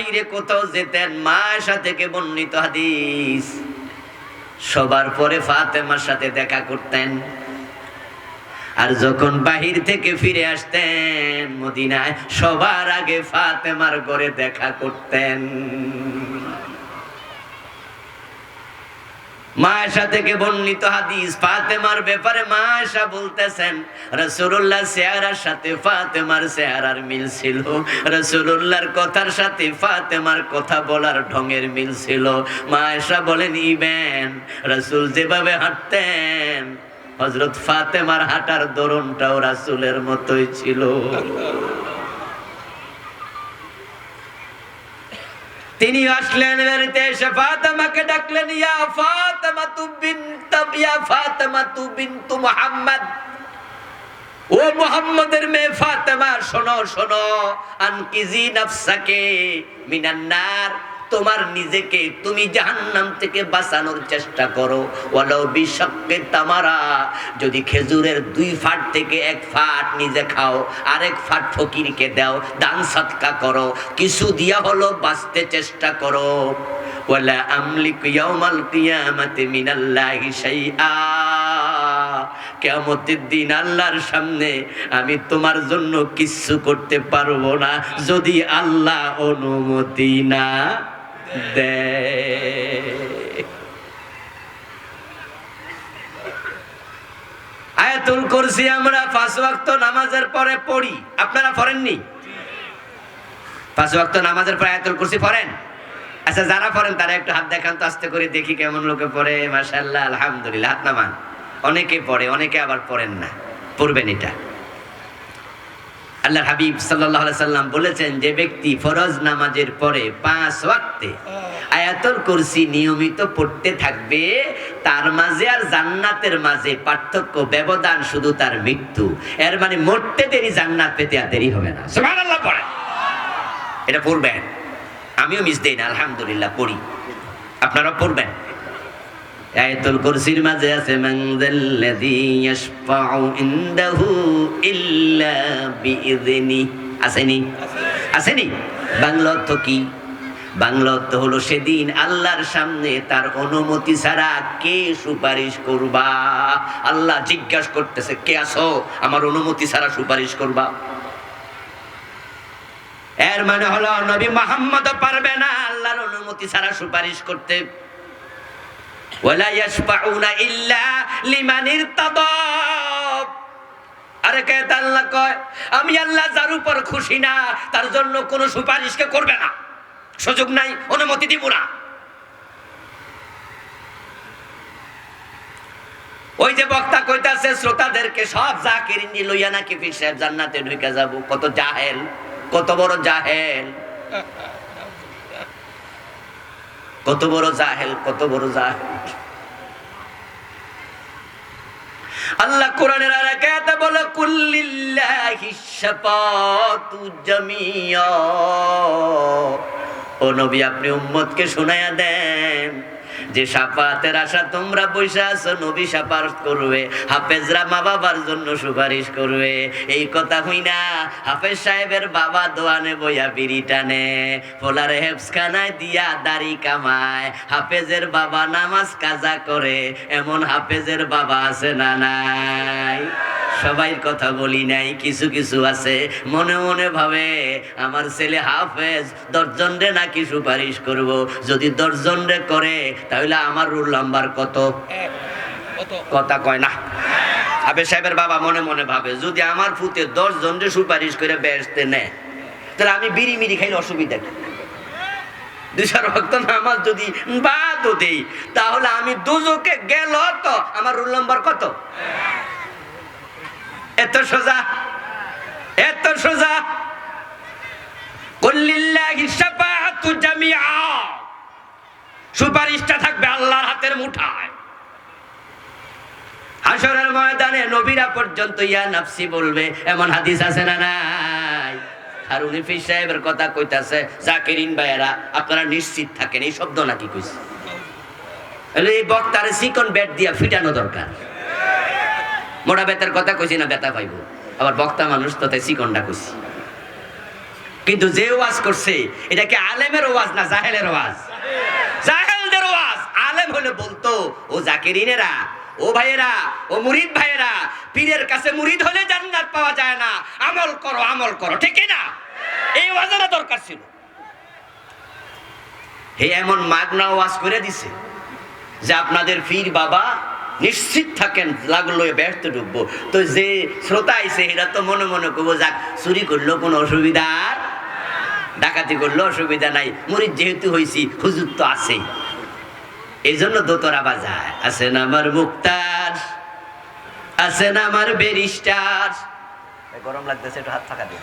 বাহিরে কোথাও যেতেন, মা আয়েশা থেকে বর্ণিত হাদিস, সবার পরে ফাতেমার সাথে দেখা করতেন। আর যখন বাহির থেকে ফিরে আসতেন মদিনায়, সবার আগে ফাতেমার ঘরে দেখা করতেন। মা আয়েশা থেকে বর্ণিত হাদিস, ফাতেমার ব্যাপারে মা আয়েশা বলতেছেন, রাসূলুল্লাহ চেহারার সাথে ফাতেমার চেহারার মিল ছিল, রাসূলুল্লাহর কথার সাথে ফাতেমার কথা বলার ঢঙের মিল ছিল। মা আয়েশা বলেন, ইবেন রাসূল যেভাবে হাঁটতেন, হযরত ফাতেমার হাঁটার ধরনটাও রাসূলের মতোই ছিল। তিনি আসলেন বাড়িতে, এসে ফাতেমাকে ডাকলেন, ইয়া ফাতেমা বিনতু মুহাম্মদ, ও মুহাম্মদের মেয়ে ফাতেমা, শোনো শোনো, আনকিজি নাফসাকে মিনান নার, তোমার নিজেকে তুমি জাহান্নাম থেকে বাঁচানোর চেষ্টা করো। ওয়ালাউ বিশাক্কি তামারা, যদি খেজুরের 2 ফাট থেকে 1 ফাট নিজে খাও, আরেক ফাট ফকিরকে দাও, দান সদকা করো, কিছু দিয়া হলো বাঁচতে চেষ্টা করো। ওয়ালা আমলিকু ইয়াউমাল কিয়ামাতি মিনাল্লাহি শাইআ, কিয়ামতের দিন আল্লাহর সামনে আমি তোমার জন্য কিছু করতে পারবো না যদি আল্লাহ অনুমতি না আয়াতুল কুরসি আমরা 5 ওয়াক্ত নামাজের পরে পড়ি, আপনারা পড়েননি? 5 ওয়াক্ত নামাজের পরে আয়াতুল কুরসি পড়েন? আচ্ছা, যারা পড়েন তারা একটু হাত দেখান তো, আস্তে করে দেখি কেমন লোকে পড়ে। মাশাআল্লাহ, আলহামদুলিল্লাহ, হাত নামান। অনেকে পড়ে, অনেকে আবার পড়েন না, পড়বেন এটা। আল্লাহর হাবিব সাল্লাল্লাহু আলাইহি সাল্লাম বলেছেন, যে ব্যক্তি ফরজ নামাজের পরে 5 ওয়াক্তে আয়াতুল কুরসি নিয়মিত পড়তে থাকবে, তার মাঝে আর জান্নাতের মাঝে পার্থক্য, ব্যবধান শুধু তার মৃত্যু। এর মানে মরতে দেরি, জান্নাত পেতে আর দেরি হবে না। সুবহানাল্লাহ পড়েন, এটা পড়বেন। আমিও মিস দেই না, আলহামদুলিল্লাহ পড়ি, আপনারা পড়বেন। আয়াতুল কুরসির মাঝে আছে, মান যাল্লাযী ইয়াশফাউ ইনদাহু ইল্লা বিইযনি, আসেনি? আসেনি? বাংলা অর্থ কি? বাংলা অর্থ হলো, সেদিন আল্লাহর সামনে তার অনুমতি ছাড়া কে সুপারিশ করবা? আল্লাহ জিজ্ঞাসা করতেছে, কে আছো আমার অনুমতি ছাড়া সুপারিশ করবা? এর মানে হলো নবী মুহাম্মদ পারবে না আল্লাহর অনুমতি ছাড়া সুপারিশ করতে। ওয়ালা ইয়াশফাউনা ইল্লা লিমান ইরতাদা, আরে কে আল্লাহ কয়, আমি আল্লাহ যার উপর খুশি না তার জন্য কোনো সুপারিশকে করবে না, সুযোগ নাই, অনুমতি দিব না। ওই যে বক্তা কইতাছে শ্রোতাদেরকে, সব জাকিরিন লইয়া নাকি পীর সাহেব জান্নাতে ঢুকে যাব। কত জাহেল, কত বড় জাহেল, কত বড় জাহেল, কত বড় জাহেল। আল্লাহ কোরআনের আরেক আয়াতে বলে, কুল্লিল্লাহিশ শাফাতু জামিয়া, ও নবী আপনি উম্মতকে শুনায়া দেন যে শাফাতের আশা তোমরা বসে আছো, নবী শাফাত করবে, হাফেজরা মা বাবার জন্য সুপারিশ করবে। এই কথা হই না, হাফেজ সাহেবের বাবা দোয়ানে বইয়া বিড়ি টানে, পোলারে হেফসখানায় দিয়া দাড়ি কামায়, হাফেজের বাবা নামাজ কাজা করে, এমন হাফেজের বাবা আছে না নাই? সবাই কথা বলি নাই, কিছু কিছু আছে মনে মনে ভাবে আমার ছেলে হাফেজ, 10 জন রে নাকি সুপারিশ করব। যদি 10 জন রে করে তাহলে আমার রোল নাম্বার কত? কথা কয় না। হাফেজ সাহেবের বাবা মনে মনে ভাবে, যদি আমার ফুতে 10 জন রে সুপারিশ করে বেহেশতে নেয়, তাহলে আমি বিড়ি মিড়ি খাইলে অসুবিধা কি? 2 ওয়াক্ত নামাজ যদি বাদ দেই তাহলে আমি দুজকে গেল, তো আমার রোল নাম্বার কত? এত সোজা, এত সোজা। কুল্লিল্লাহিশ শাফাআতু জামিআ, সুপারিশটা থাকবে আল্লাহর হাতের মুঠায়। হাশরের ময়দানে নবীরা পর্যন্ত ইয়া নাফসি বলবে, এমন হাদিস আছে না নাই? আর উনি পীর সাহেবের কথা কইতাছে, জাকিরিন ভাইয়েরা আপনারা নিশ্চিত থাকেন, এই শব্দ নাকি কইছে? এই বক্তারে চিকন ব্যাট দিয়া ফিটানো দরকার। মোটা বেতার কথা কইছি না, বেতা পাইব, আবার বক্তা মানুষ তো তাই চিকনটা কইছি। কিন্তু যে ওয়াজ করছে এটা কি আলেমের ওয়াজ না জাহেলের ওয়াজ? জাহেলদের ওয়াজ। আলেম হলে বলতো, ও জাকিরিনেরা, ও ভাইয়েরা, ও মুরিদ ভাইয়েরা, পীরের কাছে মুরিদ হলে জান্নাত পাওয়া যায় না, আমল করো, আমল করো, ঠিক না? এই ওয়াজের দরকার ছিল। হে এমন মাগনা ওয়াজ করে দিছে যে আপনাদের পীর বাবা নিশ্চিত থাকেন লাগলো ব্যর্থ ডুববো। তো যে শ্রোতা আইছে এরা তো মনে মনে করবো, যাক চুরি করলো কোনো অসুবিধা, ডাকাতি করলো অসুবিধা নাই, মুরিদ যেহেতু হয়েছি হুজুর তো আছেই, এই জন্য দোতরা বাজায়। আছেন আমার মুক্তার, আছেন আমার ব্যারিস্টার। গরম লাগতেছে, একটু হাত ফাঁকা দিন।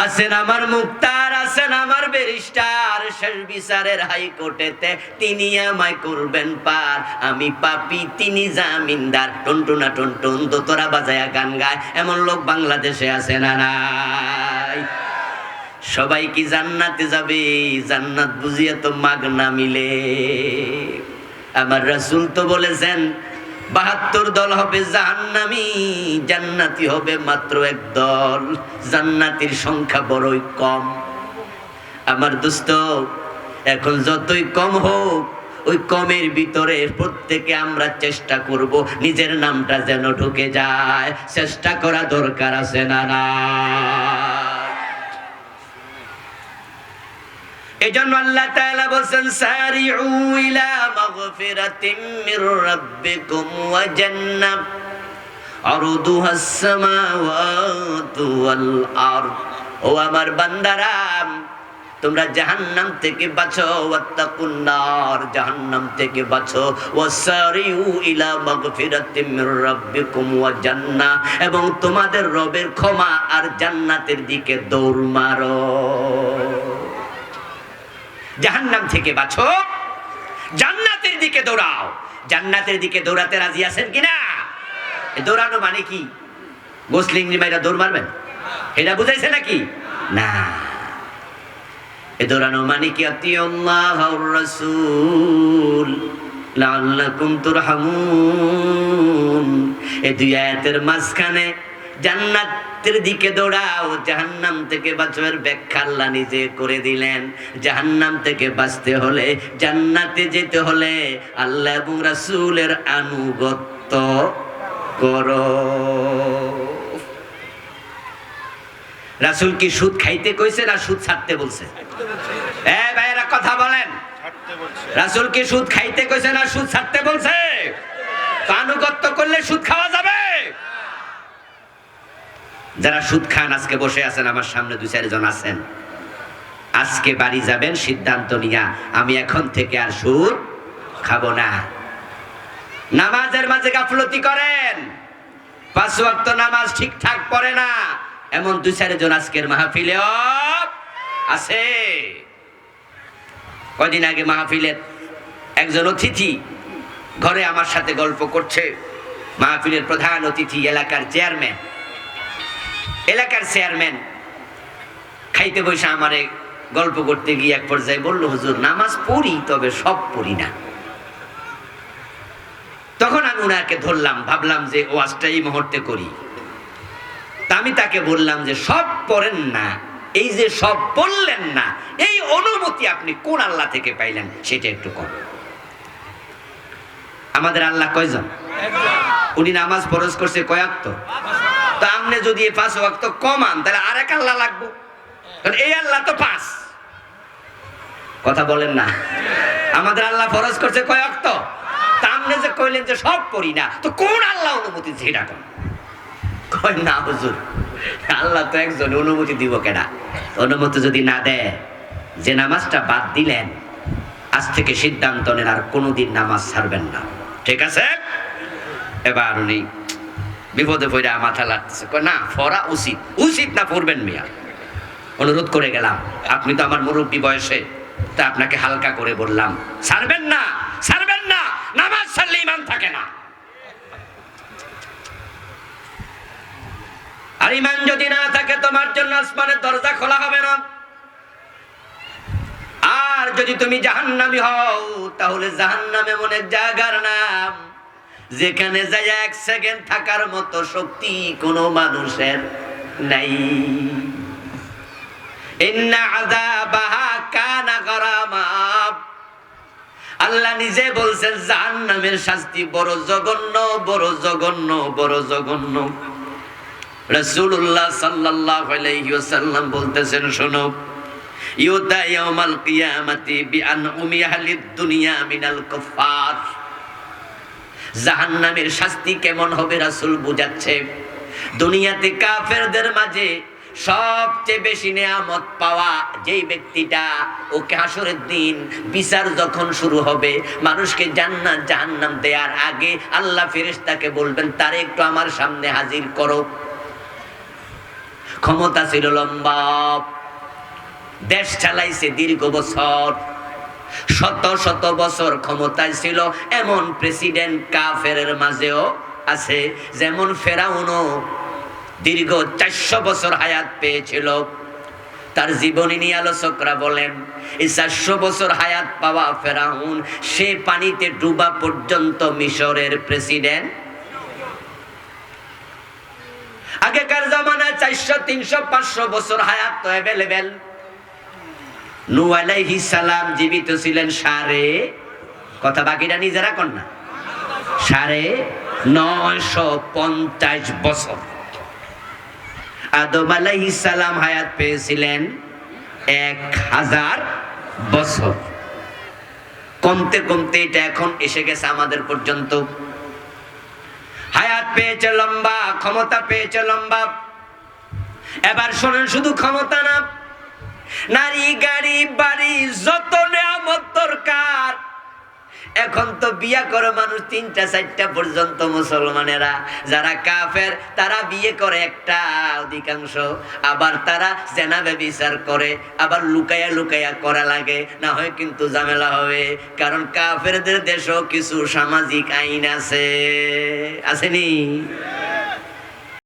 আছেন আমার মুক্তার, আছেন আমার ব্যারিস্টার, শেষ বিচারের হাইকোর্টেতে তিনি আমায় করবেন পার, আমি পাপী তিনি জামিনদার। টুনটুনা টুনটুন দোতরা বাজায়া গান গায়, এমন লোক বাংলাদেশে আছে না নাই? সবাই কি জান্নাতে যাবে? জান্নাত বুঝিয়ে তো মাগনা মিলে। আমার রাসূল তো বলেছেন ৭২ দল হবে জাহান্নামী, জান্নাতি হবে মাত্র এক দল। জান্নাতীর সংখ্যা বড়ই কম। আমার দোস্ত, এখন যতই কম হোক, ওই কমের ভিতরে প্রত্যেকে আমরা চেষ্টা করব নিজের নামটা যেন ঢুকে যায়। চেষ্টা করা দরকার আছে না না? এজন্য আল্লাহ তাআলা বলেন, সারিউ ইলা মাগফিরাতিম মির রাব্বিকুম ওয়া জান্নাত আরদুহাস সামাওয়াতু ওয়াল আরদ। ও আমার বান্দারা, তোমরা জাহান্নাম থেকে বাঁচো, ওয়াত্তাকুন নার, জাহান্নাম থেকে বাঁচো, ওয়াসারিউ ইলা মাগফিরাতিম মির রাব্বিকুম ওয়া জান্নাহ, এবং তোমাদের রবের ক্ষমা আর জান্নাতের দিকে দৌড় মারো। জাহান্নাম থেকে বাঁচো, জান্নাতের দিকে দৌড়াও। জান্নাতের দিকে দৌড়াতে রাজি আছেন কিনা? দৌড়ানো মানে কি? গোসলিংনি মাইরা দৌড় মারবেন এটা বুঝাইছে নাকি? না, এ দৌড়ানো মানে কি? আতিউল্লাহ ওয়ার রাসূল লাআল্লাকুম তুরহামুন। এই দুই আয়াতের মাঝখানে জান্নাতের দিকে দৌড়াও, জাহান্নাম থেকে বাঁচার ব্যাখ্যা আল্লাহ নিজে করে দিলেন। জাহান্নাম থেকে বাঁচতে হলে, জান্নাতে যেতে হলে আল্লাহ এবং রাসূলের আনুগত্য করো। রাসূল কি সুদ খাইতে কইছে না সুদ ছাড়তে বলছে? ভাইয়েরা কথা বলেন, রাসূল কি সুদ খাইতে কইছে না সুদ ছাড়তে বলছে? আনুগত্য করলে সুদ খাওয়া যাবে? যারা সুদ খান আজকে বসে আছেন, আমার সামনে ২-৪ জন আছেন, আজকে বাড়ি যাবেন সিদ্ধান্ত নিয়া, আমি এখন থেকে আর সুদ খাবো না। নামাজের মাঝে গাফলতি করেন, ৫ ওয়াক্ত নামাজ ঠিকঠাক পড়ে না, এমন ২-৪ জন আজকের মাহফিলেও আছে। কদিন আগে মাহফিলের একজন অতিথি ঘরে আমার সাথে গল্প করছে। মাহফিলের প্রধান অতিথি এলাকার চেয়ারম্যান খাইতে বসে আমারে গল্প করতে গিয়ে এক পর্যায়ে বলল, হুজুর নামাজ পড়ি, তবে সব পড়ি না। তখন আমি ওনাকে ধরলাম, ভাবলাম যে ওয়াজটা এই মুহূর্তে করি। তা আমি তাকে বললাম যে সব পড়েন না, এই যে সব পড়লেন না, এই অনুমতি আপনি কোন আল্লাহ থেকে পাইলেন সেটা একটু কম। আমাদের আল্লাহ কয়জন? উনি নামাজ ফরজ করছে কয় ওয়াক্ত? তো আপনি যদি ৫ ওয়াক্ত কমান তাহলে আরেক আল্লাহ লাগবো, কারণ এই আল্লাহ তো ৫। কথা বলেন না? আমাদের আল্লাহ ফরজ করছে কয় ওয়াক্ত? তা আপনি যে কইলেন যে সব পড়ি না, তো কোন আল্লাহ অনুমতি সেটা কোন? কয় না হুজুর, আল্লাহ তো একজন, অনুমতি দিব কেডা? অনুমতি যদি না দেয়, যে নামাজটা বাদ দিলেন, আজ থেকে সিদ্ধান্ত নেন আর কোনোদিন নামাজ ছাড়বেন না, ঠিক আছে? এবার উনি বিপদে পড়ে মাথা লাগতেছে, না পড়া উচিত না, পড়বেন মিয়া। অনুরোধ করে গেলাম, আপনি তো আমার মুরব্বী বয়সে, তা আপনাকে হালকা করে বললাম, ছাড়বেন না, নামাজ ছাড়লে ঈমান থাকে না। আর ঈমান যদি না থাকে, তোমার জন্য আসমানের দরজা খোলা হবে না। আর যদি তুমি জাহান্নামী হও, তাহলে জাহান্নাম এমন এক জায়গার নাম যেখানে যায় 1 সেকেন্ড থাকার মতো শক্তি কোনো মানুষের নাই। ইন্না আযাবাহা কানা গারামা, আল্লাহ নিজে বলছেন জাহান্নামের শাস্তি বড় জঘন্য, বড় জঘন্য, বড় জঘন্য। রাসূলুল্লাহ সাল্লাল্লাহু আলাইহি ওয়াসাল্লাম বলতেছেন, শোনো, ইউতা ইয়াউমাল কিয়ামাতি বিআনউমি আহলিদ দুনিয়া মিনাল কুফার। জাহান্নামের শাস্তি কেমন হবে রাসূল বুঝাচ্ছে। দুনিয়াতে কাফেরদের মাঝে সবচেয়ে বেশি নেয়ামত পাওয়া যেই ব্যক্তিটা, ওকে হাসরের দিন বিচার যখন শুরু হবে, মানুষকে জান্নাত জাহান্নাম দেওয়ার আগে আল্লাহ ফেরেশতাকে বলবেন, তারে একটু আমার সামনে হাজির করো। ক্ষমতা ছিল লম্বা, দেশ চালাইছে দীর্ঘ বছর, শত শত বছর ক্ষমতায় ছিল। এমন প্রেসিডেন্ট কাফেরের মাঝেও আছে, যেমন ফেরাউনও দীর্ঘ 400 বছর হায়াত পেয়েছিল। তার জীবনী নিয়ে আলোচকরা বলেন, এই 400 বছর হায়াত পাওয়া ফেরাউন, সে পানিতে ডুবা পর্যন্ত মিশরের প্রেসিডেন্ট। আগেকার জামানায় 400, 300, 500 বছর হায়াত তো অ্যাভেলেবেল। নূহ আলাইহিস সালাম জীবিত ছিলেন কথা বাকিটা নিজেরা কর না, 950 বছর। আদম আলাইহিস সালাম হায়াত পেয়েছিলেন 1000 বছর। কমতে কমতে এটা এখন এসে গেছে আমাদের পর্যন্ত। হায়াত পেয়েছে লম্বা, ক্ষমতা পেয়েছে লম্বা। এবার শোনেন, শুধু ক্ষমতা না, নারী, গাড়ি, বাড়ি, যত নেয়ামত দরকার। এখন তো বিয়ে করে মানুষ 3টা 4টা পর্যন্ত। মুসলমানেরা যারা কাফের তারা বিয়ে করে একটা অধিকাংশ, আবার তারা জেনা ব্যভিচার করে, আবার লুকায়া লুকায়া করা লাগে, না হয় কিন্তু ঝামেলা হবে। কারণ কাফেরদের দেশেও কিছু সামাজিক আইন আছে, আসেনি?